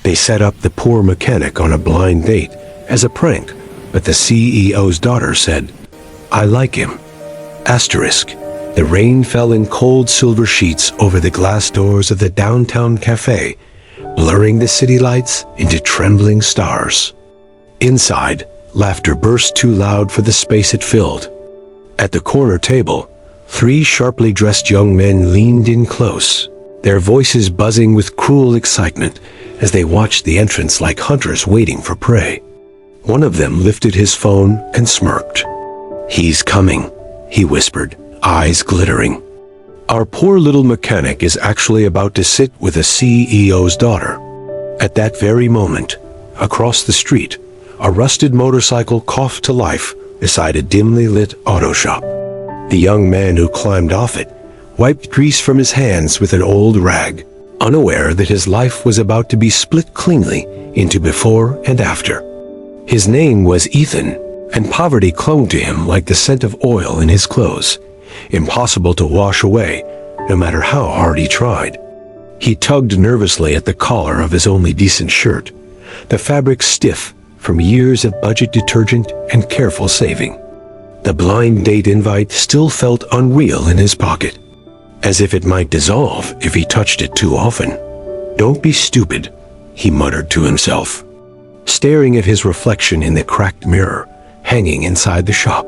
They set up the poor mechanic on a blind date as a prank, but the CEO's daughter said, "I like him." Asterisk. The rain fell in cold silver sheets over the glass doors of the downtown cafe, blurring the city lights into trembling stars. Inside, laughter burst too loud for the space it filled. At the corner table, 3 sharply dressed young men leaned in close, their voices buzzing with cruel excitement as they watched the entrance like hunters waiting for prey. One of them lifted his phone and smirked. "He's coming," he whispered, eyes glittering. "Our poor little mechanic is actually about to sit with the CEO's daughter." At that very moment, across the street, a rusted motorcycle coughed to life beside a dimly lit auto shop. The young man who climbed off it wiped grease from his hands with an old rag, unaware that his life was about to be split cleanly into before and after. His name was Ethan, and poverty clung to him like the scent of oil in his clothes, impossible to wash away, no matter how hard he tried. He tugged nervously at the collar of his only decent shirt, the fabric stiff from years of budget detergent and careful saving. The blind date invite still felt unreal in his pocket, as if it might dissolve if he touched it too often. "Don't be stupid," he muttered to himself, staring at his reflection in the cracked mirror hanging inside the shop.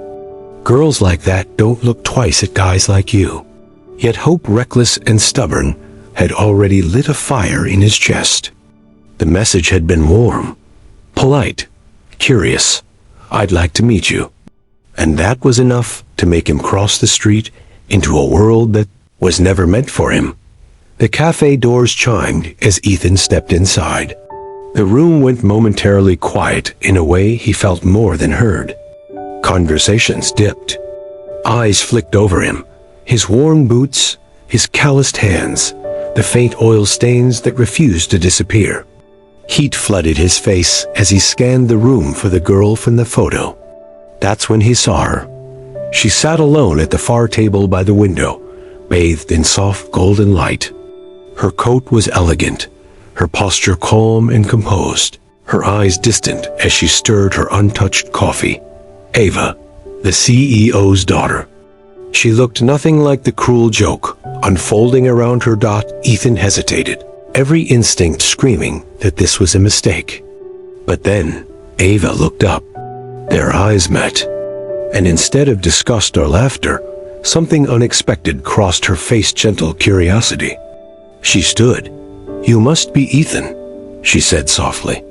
"Girls like that don't look twice at guys like you." Yet hope, reckless and stubborn, had already lit a fire in his chest. The message had been warm, polite, curious. "I'd like to meet you." And that was enough to make him cross the street into a world that was never meant for him. The cafe doors chimed as Ethan stepped inside. The room went momentarily quiet in a way he felt more than heard. Conversations dipped. Eyes flicked over him, his worn boots, his calloused hands, the faint oil stains that refused to disappear. Heat flooded his face as he scanned the room for the girl from the photo. That's when he saw her. She sat alone at the far table by the window, bathed in soft golden light. Her coat was elegant, her posture calm and composed, her eyes distant as she stirred her untouched coffee. Ava, the CEO's daughter. She looked nothing like the cruel joke unfolding around her. Ethan hesitated, every instinct screaming that this was a mistake. But then, Ava looked up. Their eyes met, and instead of disgust or laughter, something unexpected crossed her face, gentle curiosity. She stood. "You must be Ethan," she said softly.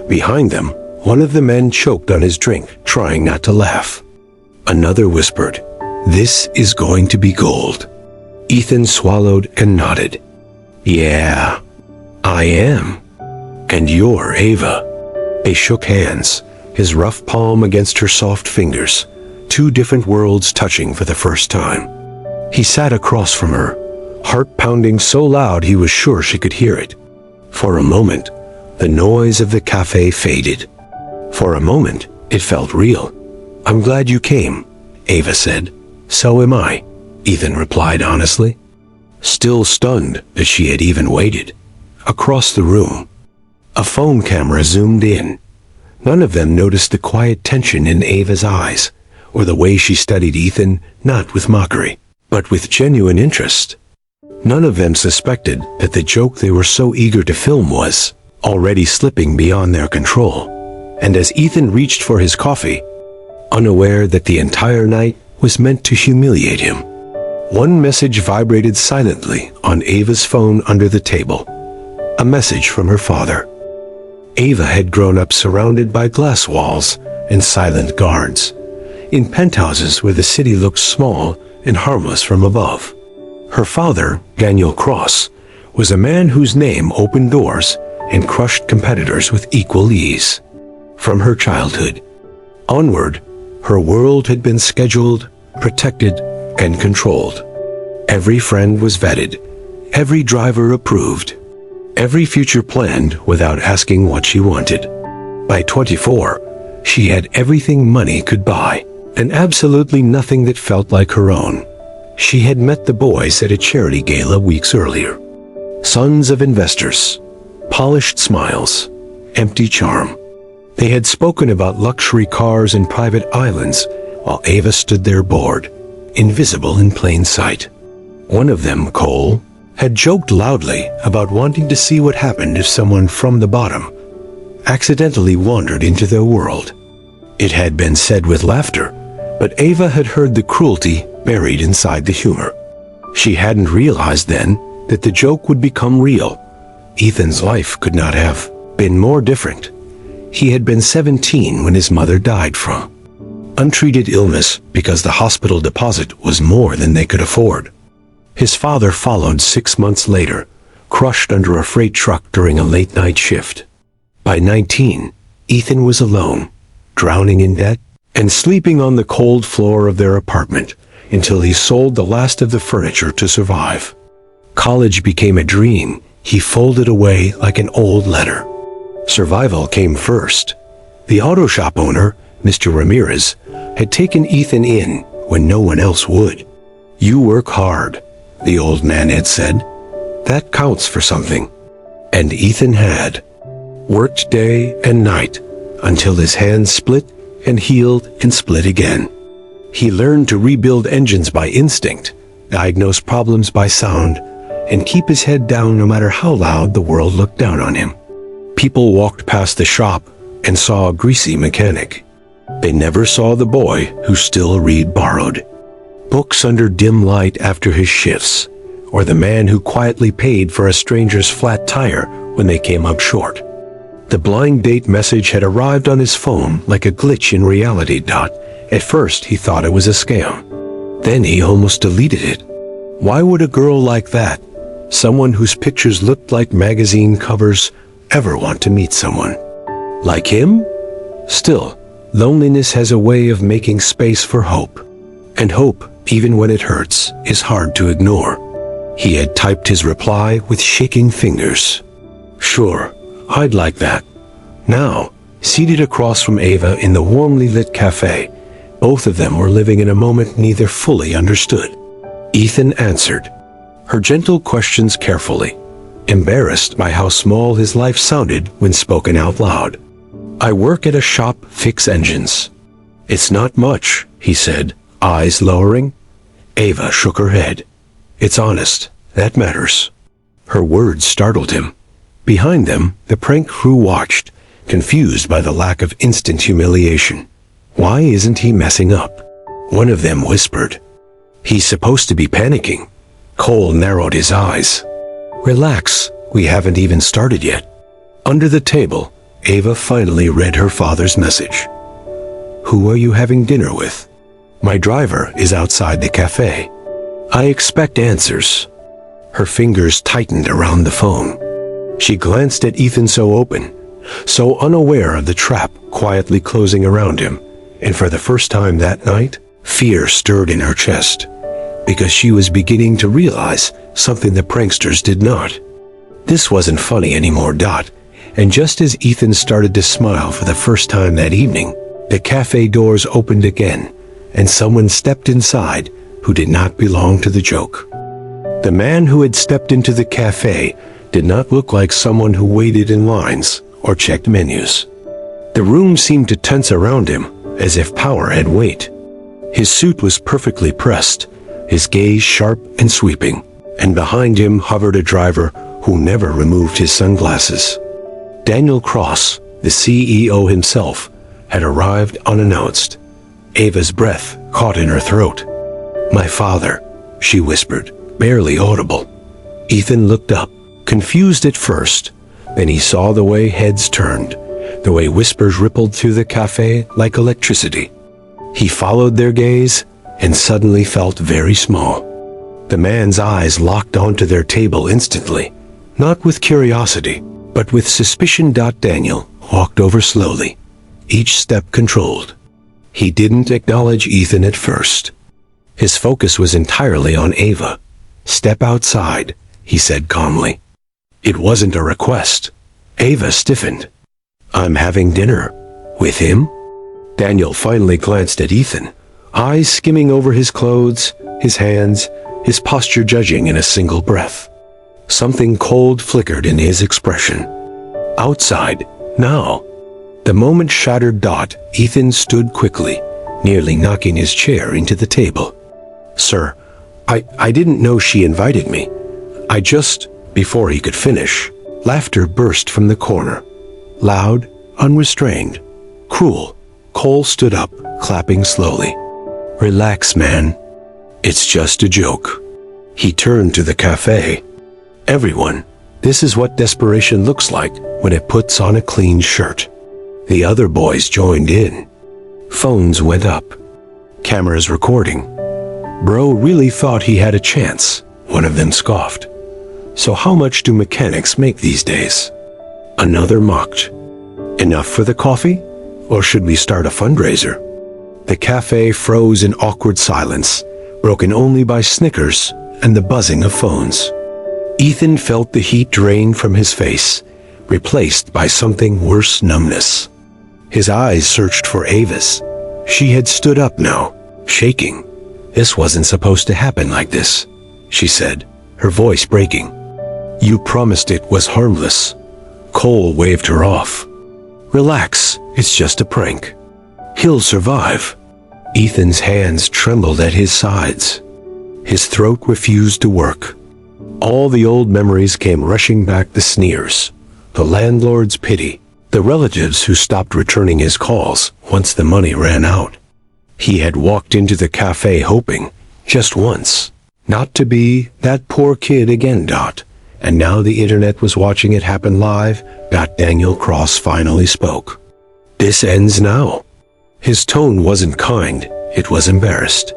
Behind them, one of the men choked on his drink, trying not to laugh. Another whispered, "This is going to be gold." Ethan swallowed and nodded. "Yeah, I am. And you're Ava." They shook hands, his rough palm against her soft fingers, 2 different worlds touching for the first time. He sat across from her, heart pounding so loud he was sure she could hear it. For a moment, the noise of the cafe faded. For a moment, it felt real. "I'm glad you came," Ava said. "So am I," Ethan replied honestly, still stunned that she had even waited. Across the room, a phone camera zoomed in. None of them noticed the quiet tension in Ava's eyes, or the way she studied Ethan, not with mockery, but with genuine interest. None of them suspected that the joke they were so eager to film was already slipping beyond their control. And as Ethan reached for his coffee, unaware that the entire night was meant to humiliate him, one message vibrated silently on Ava's phone under the table. A message from her father. Ava had grown up surrounded by glass walls and silent guards, in penthouses where the city looked small and harmless from above. Her father, Daniel Cross, was a man whose name opened doors and crushed competitors with equal ease. From her childhood onward, her world had been scheduled, protected, and controlled. Every friend was vetted, every driver approved, every future planned without asking what she wanted. By 24, she had everything money could buy, and absolutely nothing that felt like her own. She had met the boys at a charity gala weeks earlier. Sons of investors, Polished smiles, empty charm. They had spoken about luxury cars and private islands, while Ava stood there bored, invisible in plain sight. One of them, Cole, had joked loudly about wanting to see what happened if someone from the bottom accidentally wandered into their world. It had been said with laughter, but Ava had heard the cruelty buried inside the humor. She hadn't realized then that the joke would become real. Ethan's life could not have been more different. He had been 17 when his mother died from untreated illness because the hospital deposit was more than they could afford. His father followed 6 months later, crushed under a freight truck during a late-night shift. By 19, Ethan was alone, drowning in debt, and sleeping on the cold floor of their apartment until he sold the last of the furniture to survive. College became a dream he folded away like an old letter. Survival came first. The auto shop owner, Mr. Ramirez, had taken Ethan in when no one else would. "You work hard," the old man had said. "That counts for something." And Ethan had worked day and night until his hands split and healed and split again. He learned to rebuild engines by instinct, diagnose problems by sound, and keep his head down no matter how loud the world looked down on him. People walked past the shop and saw a greasy mechanic. They never saw the boy who still read borrowed books under dim light after his shifts, or the man who quietly paid for a stranger's flat tire when they came up short. The blind date message had arrived on his phone like a glitch in reality. At first he thought it was a scam. Then he almost deleted it. Why would a girl like that, someone whose pictures looked like magazine covers, ever want to meet someone like him? Still, loneliness has a way of making space for hope. And hope, even when it hurts, is hard to ignore. He had typed his reply with shaking fingers. "Sure, I'd like that." Now, seated across from Ava in the warmly lit cafe, both of them were living in a moment neither fully understood. Ethan answered her gentle questions carefully, embarrassed by how small his life sounded when spoken out loud. "I work at a shop fix engines." "It's not much," he said, eyes lowering. Ava shook her head. "It's honest. That matters." Her words startled him. Behind them, the prank crew watched, confused by the lack of instant humiliation. "Why isn't he messing up?" one of them whispered. "He's supposed to be panicking." Cole narrowed his eyes. "Relax, we haven't even started yet." Under the table, Ava finally read her father's message. "Who are you having dinner with?" "My driver is outside the cafe." "I expect answers." Her fingers tightened around the phone. She glanced at Ethan so open, so unaware of the trap quietly closing around him, and for the first time that night, fear stirred in her chest, because she was beginning to realize something the pranksters did not. This wasn't funny anymore. And just as Ethan started to smile for the first time that evening, the cafe doors opened again, and someone stepped inside who did not belong to the joke. The man who had stepped into the cafe did not look like someone who waited in lines or checked menus. The room seemed to tense around him, as if power had weight. His suit was perfectly pressed, his gaze sharp and sweeping, and behind him hovered a driver who never removed his sunglasses. Daniel Cross, the CEO himself, had arrived unannounced. Ava's breath caught in her throat. "My father," she whispered, barely audible. Ethan looked up, confused at first. Then he saw the way heads turned, the way whispers rippled through the cafe like electricity. He followed their gaze and suddenly felt very small. The man's eyes locked onto their table instantly, not with curiosity, but with suspicion. Daniel walked over slowly, each step controlled. He didn't acknowledge Ethan at first. His focus was entirely on Ava. "Step outside," he said calmly. It wasn't a request. Ava stiffened. "I'm having dinner. With him?" Daniel finally glanced at Ethan, eyes skimming over his clothes, his hands, his posture judging in a single breath. Something cold flickered in his expression. Outside, now. The moment shattered Dot, Ethan stood quickly, nearly knocking his chair into the table. "Sir, I didn't know she invited me. I just..." Before he could finish, laughter burst from the corner. Loud, unrestrained, cruel. Cole stood up, clapping slowly. "Relax, man. It's just a joke." He turned to the cafe. "Everyone, this is what desperation looks like when it puts on a clean shirt." The other boys joined in. Phones went up. Cameras recording. "Bro really thought he had a chance," one of them scoffed. "So how much do mechanics make these days?" Another mocked. "Enough for the coffee? Or should we start a fundraiser?" The cafe froze in awkward silence, broken only by snickers and the buzzing of phones. Ethan felt the heat drain from his face, replaced by something worse: numbness. His eyes searched for Ava's. She had stood up now, shaking. "This wasn't supposed to happen like this," she said, her voice breaking. "You promised it was harmless." Cole waved her off. "Relax, it's just a prank. He'll survive." Ethan's hands trembled at his sides. His throat refused to work. All the old memories came rushing back: the sneers, the landlord's pity, the relatives who stopped returning his calls once the money ran out. He had walked into the cafe hoping, just once, not to be that poor kid again. And now the internet was watching it happen live. Daniel Cross finally spoke. "This ends now." His tone wasn't kind, it was embarrassed.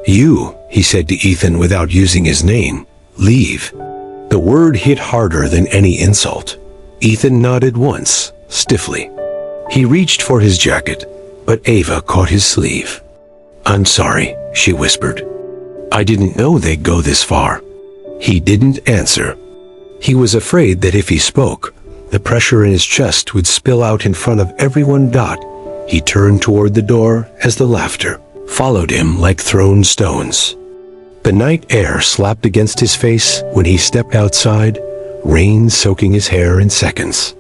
"You," he said to Ethan without using his name, "leave." The word hit harder than any insult. Ethan nodded once, stiffly. He reached for his jacket, but Ava caught his sleeve. "I'm sorry," she whispered. "I didn't know they'd go this far." He didn't answer. He was afraid that if he spoke, the pressure in his chest would spill out in front of everyone. He turned toward the door as the laughter followed him like thrown stones. The night air slapped against his face when he stepped outside, rain soaking his hair in seconds.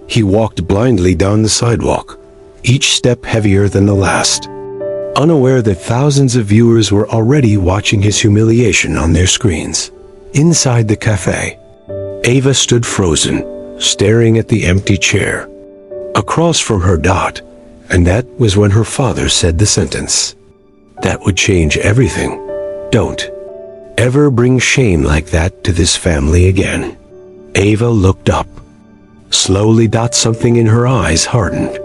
He walked blindly down the sidewalk, each step heavier than the last, unaware that thousands of viewers were already watching his humiliation on their screens. Inside the cafe, Ava stood frozen, staring at the empty chair. Across from her, and that was when her father said the sentence that would change everything. "Don't ever bring shame like that to this family again." Ava looked up. Slowly, something in her eyes hardened.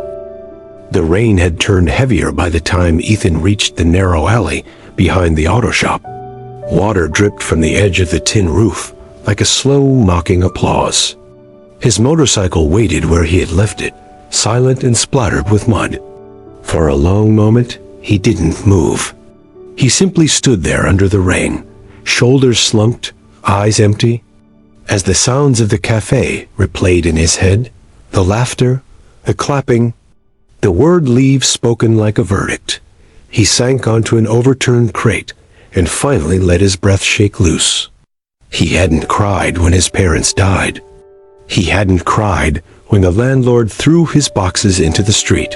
The rain had turned heavier by the time Ethan reached the narrow alley behind the auto shop. Water dripped from the edge of the tin roof like a slow, mocking applause. His motorcycle waited where he had left it, silent and splattered with mud. For a long moment, he didn't move. He simply stood there under the rain, shoulders slumped, eyes empty. As the sounds of the cafe replayed in his head, the laughter, the clapping, the word leave spoken like a verdict, he sank onto an overturned crate and finally let his breath shake loose. He hadn't cried when his parents died. He hadn't cried when the landlord threw his boxes into the street.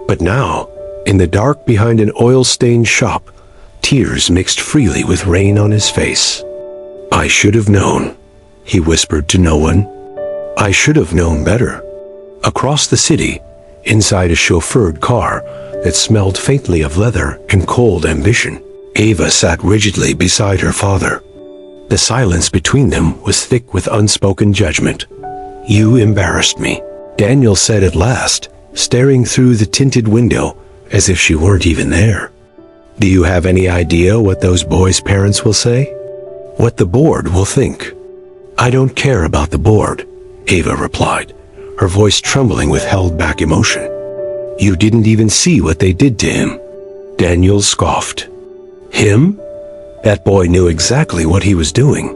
But now, in the dark behind an oil-stained shop, tears mixed freely with rain on his face. "I should have known," he whispered to no one. "I should have known better." Across the city, inside a chauffeured car that smelled faintly of leather and cold ambition, Ava sat rigidly beside her father. The silence between them was thick with unspoken judgment. "You embarrassed me," Daniel said at last, staring through the tinted window as if she weren't even there. "Do you have any idea what those boys' parents will say? What the board will think?" "I don't care about the board," Ava replied, her voice trembling with held-back emotion. "You didn't even see what they did to him." Daniel scoffed. "Him? That boy knew exactly what he was doing.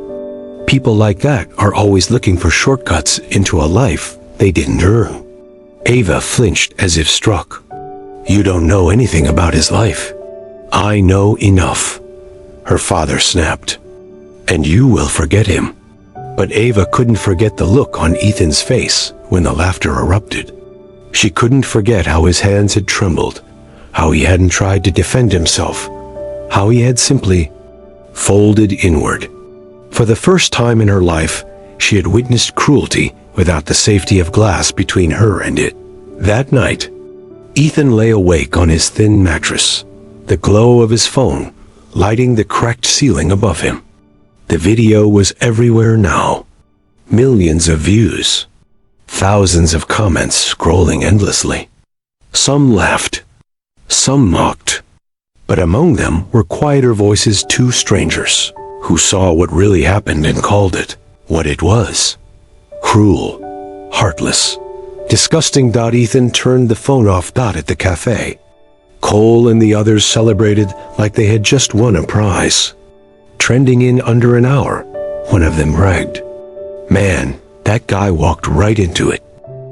People like that are always looking for shortcuts into a life they didn't earn." Ava flinched as if struck. "You don't know anything about his life." "I know enough," her father snapped. "And you will forget him." But Ava couldn't forget the look on Ethan's face when the laughter erupted. She couldn't forget how his hands had trembled, how he hadn't tried to defend himself, how he had simply folded inward. For the first time in her life, she had witnessed cruelty without the safety of glass between her and it. That night, Ethan lay awake on his thin mattress, the glow of his phone lighting the cracked ceiling above him. The video was everywhere now. Millions of views. Thousands of comments scrolling endlessly. Some laughed. Some mocked. But among them were quieter voices, two strangers, who saw what really happened and called it what it was. Cruel. Heartless. Disgusting. Ethan turned the phone off. At the cafe, Cole and the others celebrated like they had just won a prize. Trending in under an hour, one of them bragged, "Man, that guy walked right into it."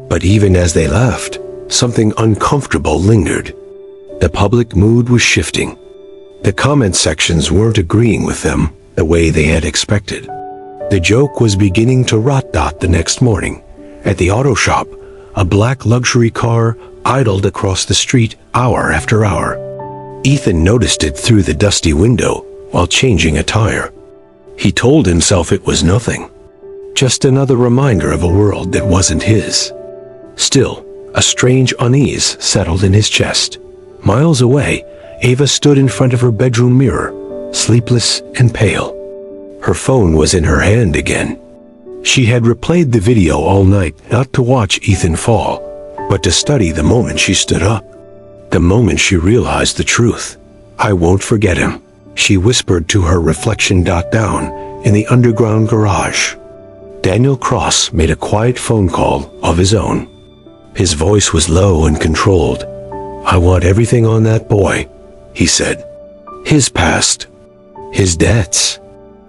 But even as they laughed, something uncomfortable lingered. The public mood was shifting. The comment sections weren't agreeing with them the way they had expected. The joke was beginning to rot. The next morning, at the auto shop, a black luxury car idled across the street hour after hour. Ethan noticed it through the dusty window while changing a tire. He told himself it was nothing, just another reminder of a world that wasn't his. Still, a strange unease settled in his chest. Miles away, Ava stood in front of her bedroom mirror, sleepless and pale. Her phone was in her hand again. She had replayed the video all night, not to watch Ethan fall, but to study the moment she stood up. The moment she realized the truth. "I won't forget him," she whispered to her reflection. Down in the underground garage, Daniel Cross made a quiet phone call of his own. His voice was low and controlled. "I want everything on that boy," he said. "His past, his debts,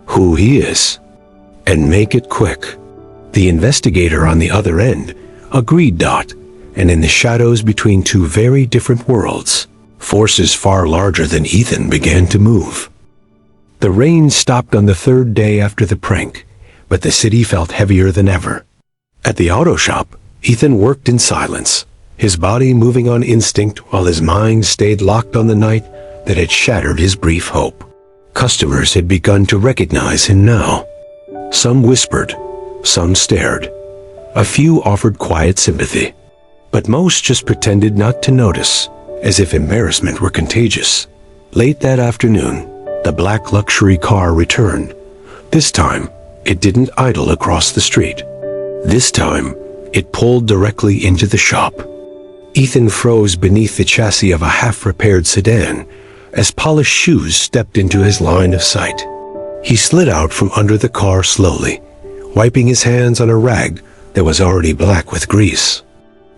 who he is, and make it quick." The investigator on the other end agreed. And in the shadows between two very different worlds, forces far larger than Ethan began to move. The rain stopped on the third day after the prank, but the city felt heavier than ever. At the auto shop, Ethan worked in silence, his body moving on instinct while his mind stayed locked on the night that had shattered his brief hope. Customers had begun to recognize him now. Some whispered, some stared. A few offered quiet sympathy. But most just pretended not to notice, as if embarrassment were contagious. Late that afternoon, the black luxury car returned. This time, it didn't idle across the street. This time, it pulled directly into the shop. Ethan froze beneath the chassis of a half-repaired sedan as polished shoes stepped into his line of sight. He slid out from under the car slowly, wiping his hands on a rag that was already black with grease.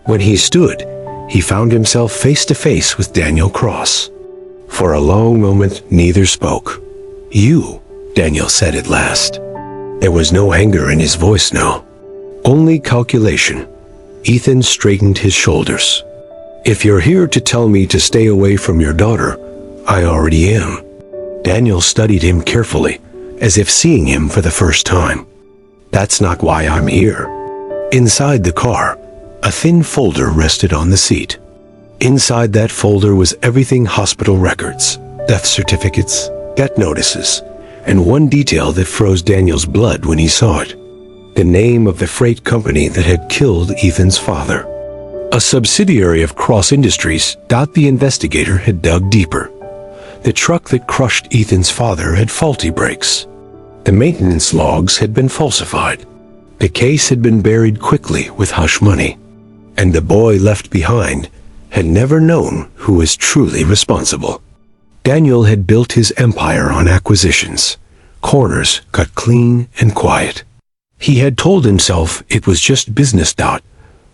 When he stood, he found himself face to face with Daniel Cross. For a long moment, neither spoke. "You," Daniel said at last. There was no anger in his voice now, only calculation. Ethan straightened his shoulders. "If you're here to tell me to stay away from your daughter, I already am." Daniel studied him carefully, as if seeing him for the first time. "That's not why I'm here." Inside the car, a thin folder rested on the seat. Inside that folder was everything: hospital records, death certificates, debt notices, and one detail that froze Daniel's blood when he saw it. The name of the freight company that had killed Ethan's father. A subsidiary of Cross Industries. The investigator had dug deeper. The truck that crushed Ethan's father had faulty brakes. The maintenance logs had been falsified. The case had been buried quickly with hush money. And the boy left behind had never known who was truly responsible. Daniel had built his empire on acquisitions, corners cut clean and quiet. He had told himself it was just business.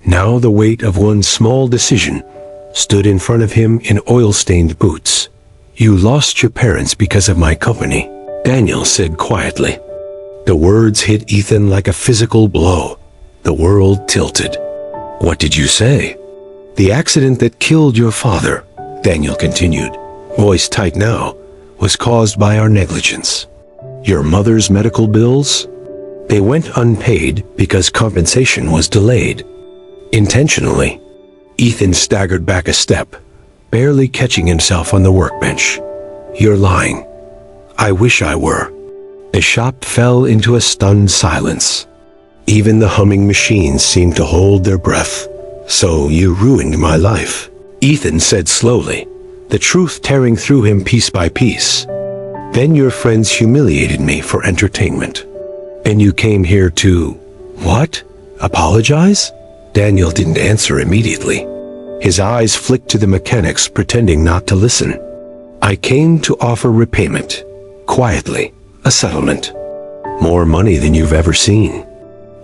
Now the weight of one small decision stood in front of him in oil-stained boots. "You lost your parents because of my company," Daniel said quietly. The words hit Ethan like a physical blow. The world tilted. "What did you say?" "The accident that killed your father," Daniel continued, voice tight now, "was caused by our negligence." "Your mother's medical bills?" They went unpaid because compensation was delayed. Intentionally. Ethan staggered back a step, barely catching himself on the workbench. You're lying. I wish I were. The shop fell into a stunned silence. Even the humming machines seemed to hold their breath. So you ruined my life, Ethan said slowly, the truth tearing through him piece by piece. Then your friends humiliated me for entertainment. And you came here to... what? Apologize? Daniel didn't answer immediately. His eyes flicked to the mechanics, pretending not to listen. I came to offer repayment. Quietly. A settlement. More money than you've ever seen.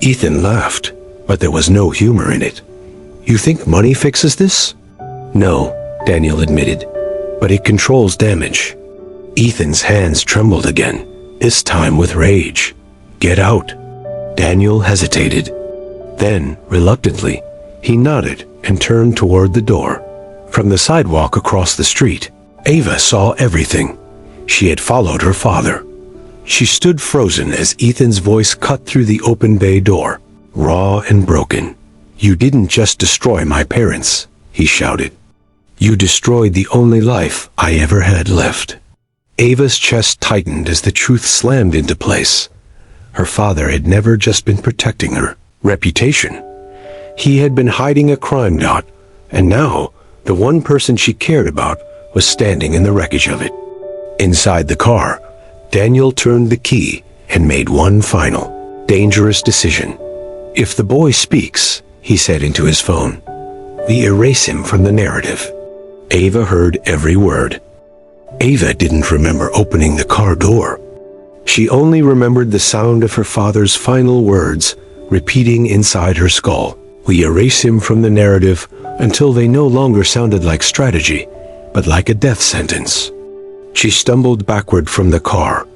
Ethan laughed, but there was no humor in it. You think money fixes this? No, Daniel admitted, but it controls damage. Ethan's hands trembled again, this time with rage. Get out. Daniel hesitated. Then, reluctantly, he nodded and turned toward the door. From the sidewalk across the street, Ava saw everything. She had followed her father. She stood frozen as Ethan's voice cut through the open bay door, raw and broken. You didn't just destroy my parents, he shouted. You destroyed the only life I ever had left. Ava's chest tightened as the truth slammed into place. Her father had never just been protecting her reputation. He had been hiding a crime dot, and now the one person she cared about was standing in the wreckage of it. Inside the car, Daniel turned the key and made one final, dangerous decision. If the boy speaks, he said into his phone, we erase him from the narrative. Ava heard every word. Ava didn't remember opening the car door. She only remembered the sound of her father's final words, repeating inside her skull. We erase him from the narrative until they no longer sounded like strategy, but like a death sentence. She stumbled backward from the car,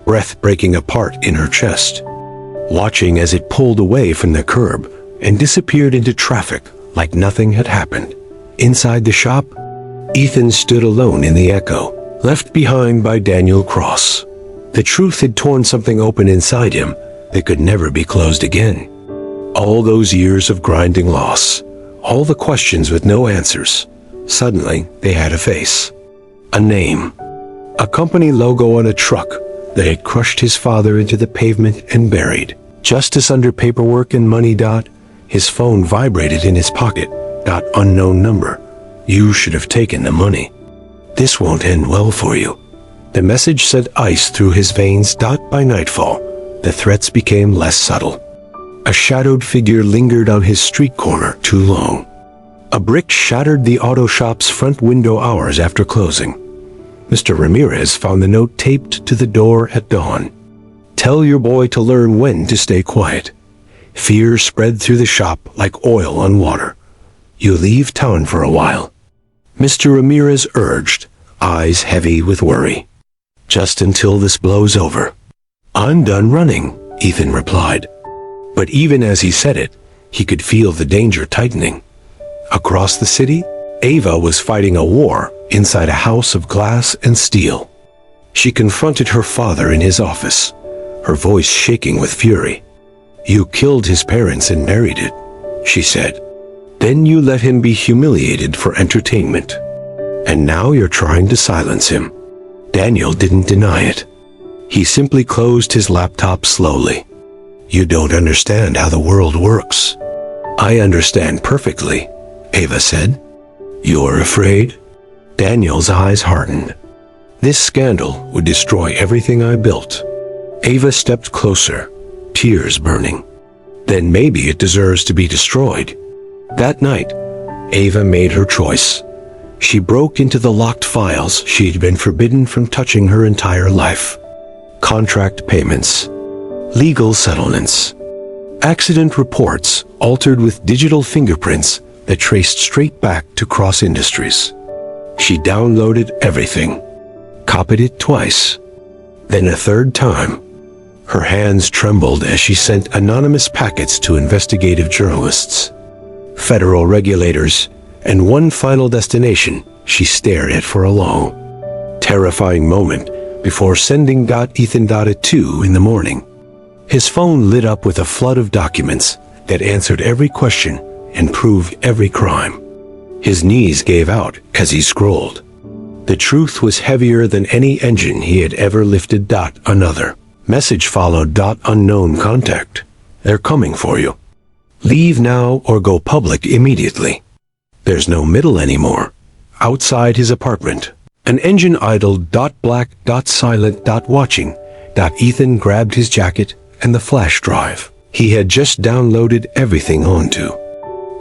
breath breaking apart in her chest, watching as it pulled away from the curb and disappeared into traffic like nothing had happened. Inside the shop, Ethan stood alone in the echo, left behind by Daniel Cross. The truth had torn something open inside him that could never be closed again. All those years of grinding loss, all the questions with no answers, suddenly they had a face, a name. A company logo on a truck that had crushed his father into the pavement and buried. Just as under paperwork and money dot, his phone vibrated in his pocket. Dot unknown number. You should have taken the money. This won't end well for you. The message sent ice through his veins. Dot by nightfall, the threats became less subtle. A shadowed figure lingered on his street corner too long. A brick shattered the auto shop's front window hours after closing. Mr. Ramirez found the note taped to the door at dawn. Tell your boy to learn when to stay quiet. Fear spread through the shop like oil on water. You leave town for a while. Mr. Ramirez urged, eyes heavy with worry. Just until this blows over. I'm done running, Ethan replied. But even as he said it, he could feel the danger tightening. Across the city, Ava was fighting a war inside a house of glass and steel. She confronted her father in his office, her voice shaking with fury. You killed his parents and married it, she said. Then you let him be humiliated for entertainment. And now you're trying to silence him. Daniel didn't deny it. He simply closed his laptop slowly. You don't understand how the world works. I understand perfectly, Ava said. You're afraid? Daniel's eyes hardened. This scandal would destroy everything I built. Ava stepped closer, tears burning. Then maybe it deserves to be destroyed. That night, Ava made her choice. She broke into the locked files she'd been forbidden from touching her entire life. Contract payments, legal settlements, accident reports altered with digital fingerprints that traced straight back to Cross Industries. She downloaded everything, copied it twice, then a third time. Her hands trembled as she sent anonymous packets to investigative journalists, federal regulators, and one final destination she stared at for a long, terrifying moment before sending Ethan at 2 in the morning. His phone lit up with a flood of documents that answered every question and proved every crime. His knees gave out as he scrolled. The truth was heavier than any engine he had ever lifted. Another message followed. Unknown contact. They're coming for you. Leave now or go public immediately. There's no middle anymore. Outside his apartment, an engine idled. Black. Silent. Watching. Ethan grabbed his jacket and the flash drive he had just downloaded everything onto.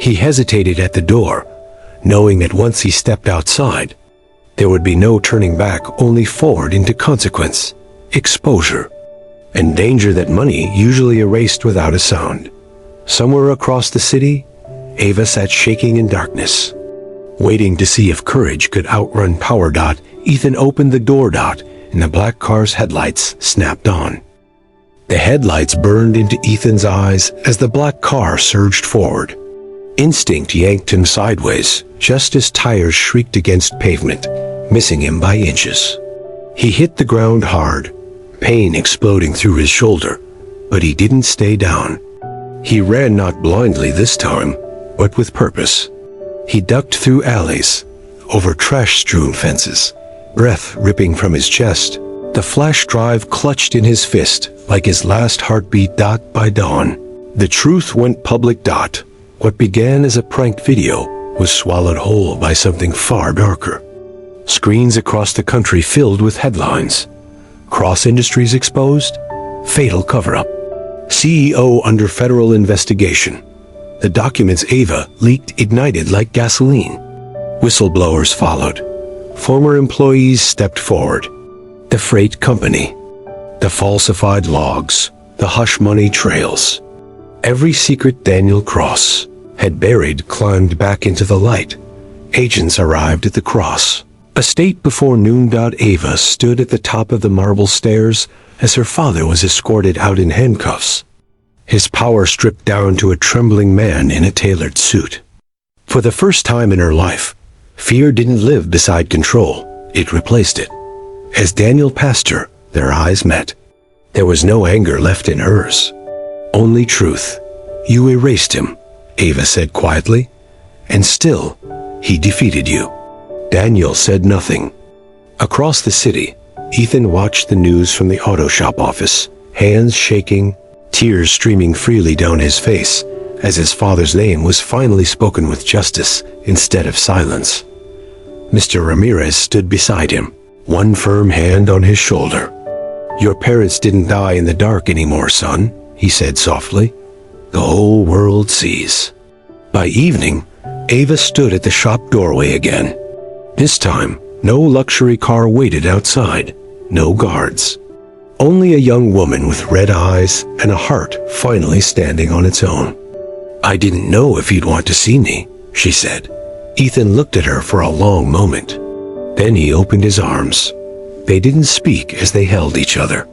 He hesitated at the door, knowing that once he stepped outside, there would be no turning back, only forward into consequence, exposure, and danger that money usually erased without a sound. Somewhere across the city, Ava sat shaking in darkness, waiting to see if courage could outrun power. Ethan opened the door. And the black car's headlights snapped on. The headlights burned into Ethan's eyes as the black car surged forward. Instinct yanked him sideways, just as tires shrieked against pavement, missing him by inches. He hit the ground hard, pain exploding through his shoulder, but he didn't stay down. He ran not blindly this time, but with purpose. He ducked through alleys, over trash-strewn fences, breath ripping from his chest. The flash drive clutched in his fist like his last heartbeat. By dawn, the truth went public. What began as a prank video was swallowed whole by something far darker. Screens across the country filled with headlines. Cross Industries exposed, fatal cover-up. CEO under federal investigation. The documents Ava leaked ignited like gasoline. Whistleblowers followed. Former employees stepped forward. The freight company, the falsified logs, the hush money trails. Every secret Daniel Cross had buried climbed back into the light. Agents arrived at the cross. A state before noon. Ava stood at the top of the marble stairs as her father was escorted out in handcuffs, his power stripped down to a trembling man in a tailored suit. For the first time in her life, fear didn't live beside control, it replaced it. As Daniel passed her, their eyes met. There was no anger left in hers, only truth. You erased him, Ava said quietly, and still, he defeated you. Daniel said nothing. Across the city, Ethan watched the news from the auto shop office, hands shaking, tears streaming freely down his face, as his father's name was finally spoken with justice instead of silence. Mr. Ramirez stood beside him, one firm hand on his shoulder. Your parents didn't die in the dark anymore, son, he said softly. The whole world sees. By evening, Ava stood at the shop doorway again. This time, no luxury car waited outside, no guards. Only a young woman with red eyes and a heart finally standing on its own. I didn't know if you'd want to see me, she said. Ethan looked at her for a long moment. Then he opened his arms. They didn't speak as they held each other.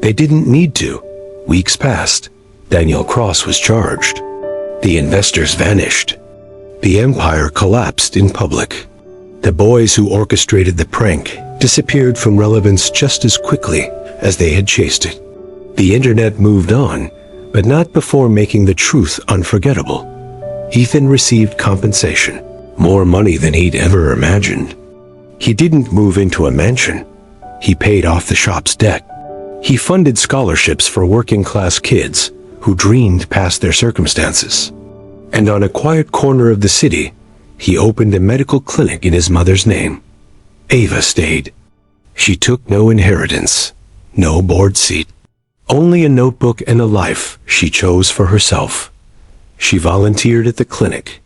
They didn't need to. Weeks passed. Daniel Cross was charged. The investors vanished. The empire collapsed in public. The boys who orchestrated the prank disappeared from relevance just as quickly as they had chased it. The internet moved on, but not before making the truth unforgettable. Ethan received compensation, more money than he'd ever imagined. He didn't move into a mansion. He paid off the shop's debt. He funded scholarships for working-class kids who dreamed past their circumstances. And on a quiet corner of the city, he opened a medical clinic in his mother's name. Ava stayed. She took no inheritance, no board seat, only a notebook and a life she chose for herself. She volunteered at the clinic.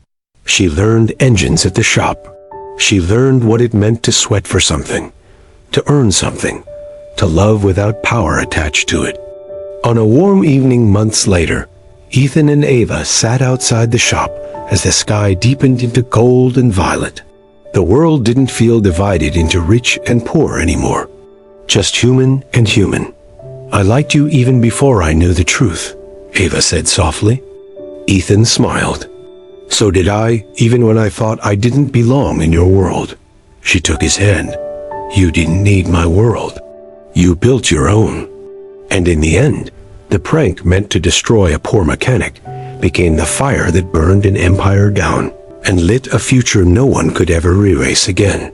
She learned engines at the shop. She learned what it meant to sweat for something, to earn something, to love without power attached to it. On a warm evening months later, Ethan and Ava sat outside the shop as the sky deepened into gold and violet. The world didn't feel divided into rich and poor anymore, just human and human. I liked you even before I knew the truth, Ava said softly. Ethan smiled. So did I, even when I thought I didn't belong in your world. She took his hand. You didn't need my world. You built your own. And in the end, The prank meant to destroy a poor mechanic became the fire that burned an empire down and lit a future no one could ever erase again.